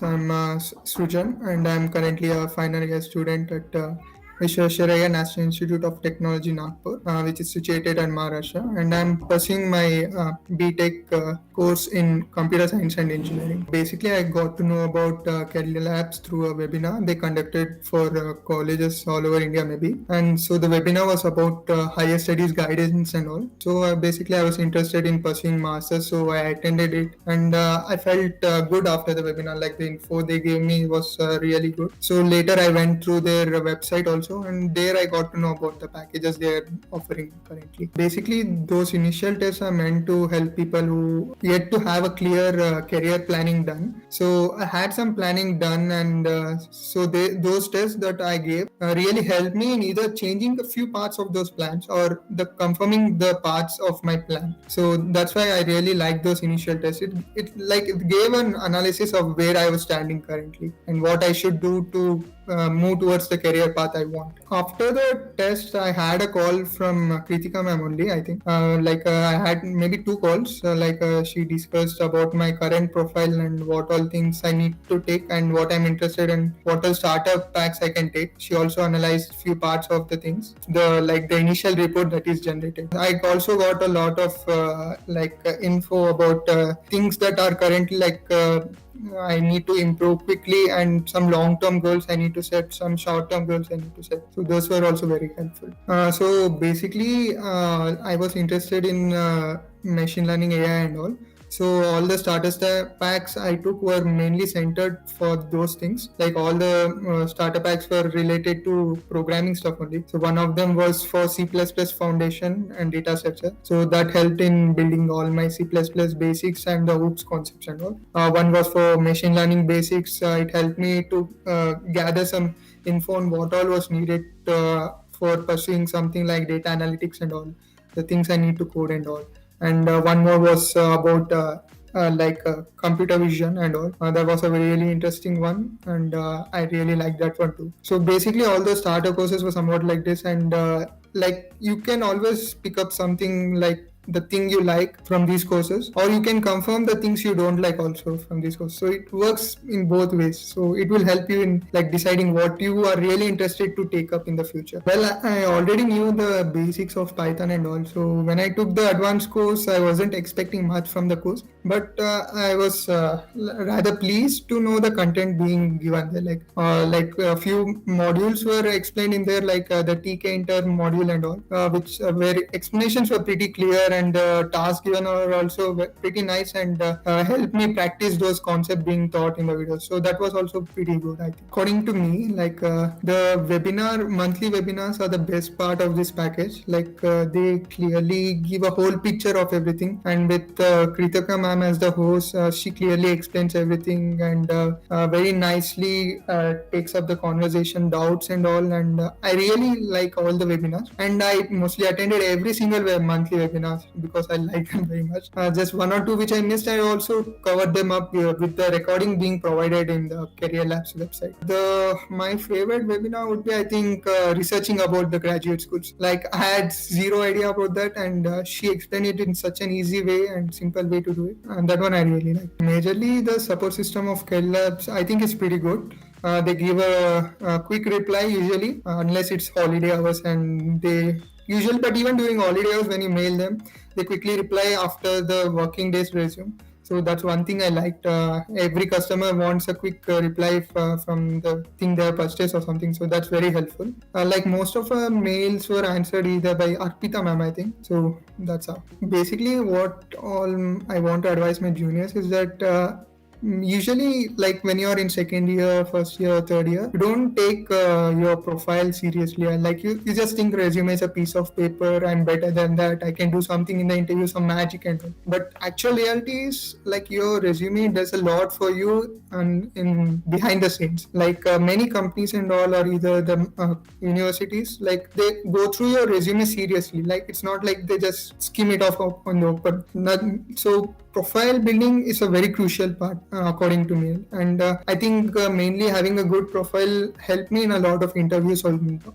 I'm Srujan, and I'm currently a final year student at Vishwasharaya National Institute of Technology, Nagpur, which is situated in Maharashtra. And I'm pursuing my BTech course in computer science and engineering. Basically, I got to know about CareerLabs through a webinar they conducted for colleges all over India, maybe. And so the webinar was about higher studies guidance and all. So basically, I was interested in pursuing masters, so I attended it, and I felt good after the webinar. Like the info they gave me was really good. So later, I went through their website also, and there I got to know about the packages they are offering currently. Basically, those initial tests are meant to help people who yet to have a clear career planning done. So I had some planning done, and those tests that I gave really helped me in either changing a few parts of those plans or the confirming the parts of my plan. So that's why I really like those initial tests. It gave an analysis of where I was standing currently and what I should do to move towards the career path I want. After the test, I had a call from Krithika ma'am only, I think. I had maybe two calls. She discussed about my current profile and what all things I need to take and what I'm interested in, what all startup packs I can take. She also analyzed few parts of the things, the initial report that is generated. I also got a lot of info about things that are currently I need to improve quickly, and some long-term goals I need to set, some short-term goals I need to set. So those were also very helpful. So basically, I was interested in machine learning, AI, and all. So all the starter packs I took were mainly centered for those things. Like all the starter packs were related to programming stuff only. So one of them was for C++ foundation and data structure. So that helped in building all my C++ basics and the hoops concepts and all. One was for machine learning basics. It helped me to gather some info on what all was needed for pursuing something like data analytics and all, the things I need to code and all. And one more was about computer vision and all. That was a really interesting one, and I really liked that one too. So basically, all the starter courses were somewhat like this, and you can always pick up something like the thing you like from these courses, or you can confirm the things you don't like also from these courses. So it works in both ways. So it will help you in like deciding what you are really interested to take up in the future. Well, I already knew the basics of Python and all. So when I took the advanced course, I wasn't expecting much from the course, but I was rather pleased to know the content being given there. Like a few modules were explained in there, like the TK Inter module and all, which where explanations were pretty clear, and tasks given are also pretty nice, and helped me practice those concepts being taught in the videos. So that was also pretty good, I think. According to me, the monthly webinars are the best part of this package. They clearly give a whole picture of everything, and with Krithika ma'am as the host, she clearly explains everything, and very nicely takes up the conversation, doubts and all. And I really like all the webinars, and I mostly attended every single monthly webinars because I like them very much. Just one or two which I missed, I also covered them up with the recording being provided in the CareerLabs website. My favorite webinar would be, I think, researching about the graduate schools. Like I had zero idea about that, and she explained it in such an easy way and simple way to do it. And that one I really like. Majorly, the support system of CareerLabs, I think, is pretty good. They give a quick reply usually, unless it's holiday hours, and but even during holiday hours when you mail them, they quickly reply after the working days resume. So that's one thing I liked. Every customer wants a quick reply from the thing they have purchased or something. So that's very helpful. Like most of our mails were answered either by Arpita ma'am, I think. So that's how. Basically, what all I want to advise my juniors is that usually, like when you're in second year, first year, third year, you don't take your profile seriously. And you just think resume is a piece of paper. I'm better than that. I can do something in the interview, some magic and all. But actual reality is like your resume does a lot for you and in behind the scenes. Many companies and all, or either the universities, like they go through your resume seriously. Like it's not like they just skim it off on the open. So profile building is a very crucial part. according to me. And I think mainly having a good profile helped me in a lot of interviews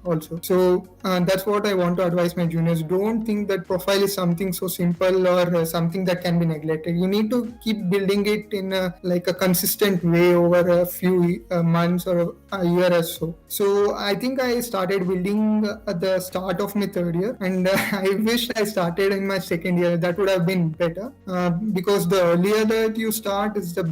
also. So that's what I want to advise my juniors. Don't think that profile is something so simple or something that can be neglected. You need to keep building it in like a consistent way over a few months or a year or so. So I think I started building at the start of my third year, and I wish I started in my second year. That would have been better because the earlier that you start is the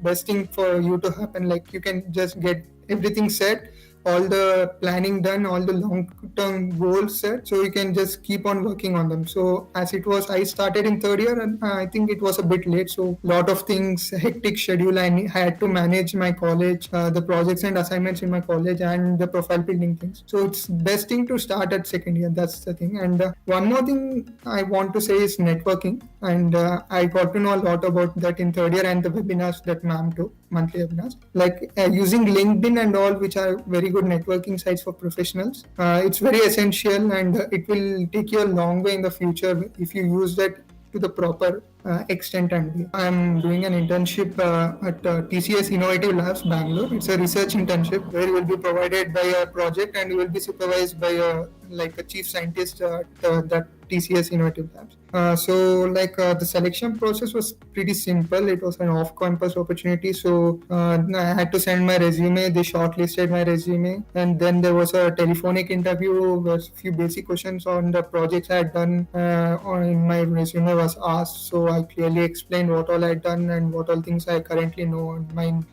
best thing for you to happen. Like you can just get everything set, all the planning done, all the long term goals set, so you can just keep on working on them. So as it was, I started in third year, and I think it was a bit late, so lot of things, hectic schedule. Had to manage my college, the projects and assignments in my college, and the profile building things. So it's best thing to start at second year. That's the thing. And one more thing I want to say is networking. And I got to know a lot about that in third year, and the webinars that ma'am took, monthly webinars, like using LinkedIn and all, which are very good networking sites for professionals. It's very essential, and it will take you a long way in the future if you use that to the proper extent. And I'm doing an internship at TCS Innovative Labs, Bangalore. It's a research internship where you will be provided by a project, and you will be supervised by a chief scientist at that TCS Innovative Labs. The selection process was pretty simple. It was an off-campus opportunity, so I had to send my resume. They shortlisted my resume, and then there was a telephonic interview where a few basic questions on the projects I had done in my resume was asked. So I clearly explained what all I had done and what all things I currently know on my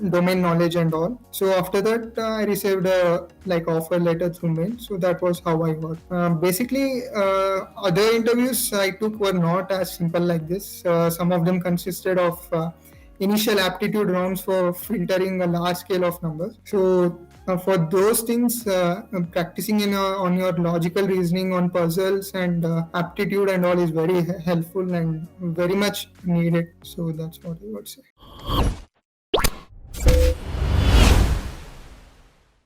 domain knowledge and all. So after that, I received a offer letter through mail. So that was how I got. Basically, other interviews I took were not as simple like this. Some of them consisted of initial aptitude rounds for filtering a large scale of numbers. So for those things, practicing on your logical reasoning on puzzles and aptitude and all is very helpful and very much needed. So that's what I would say.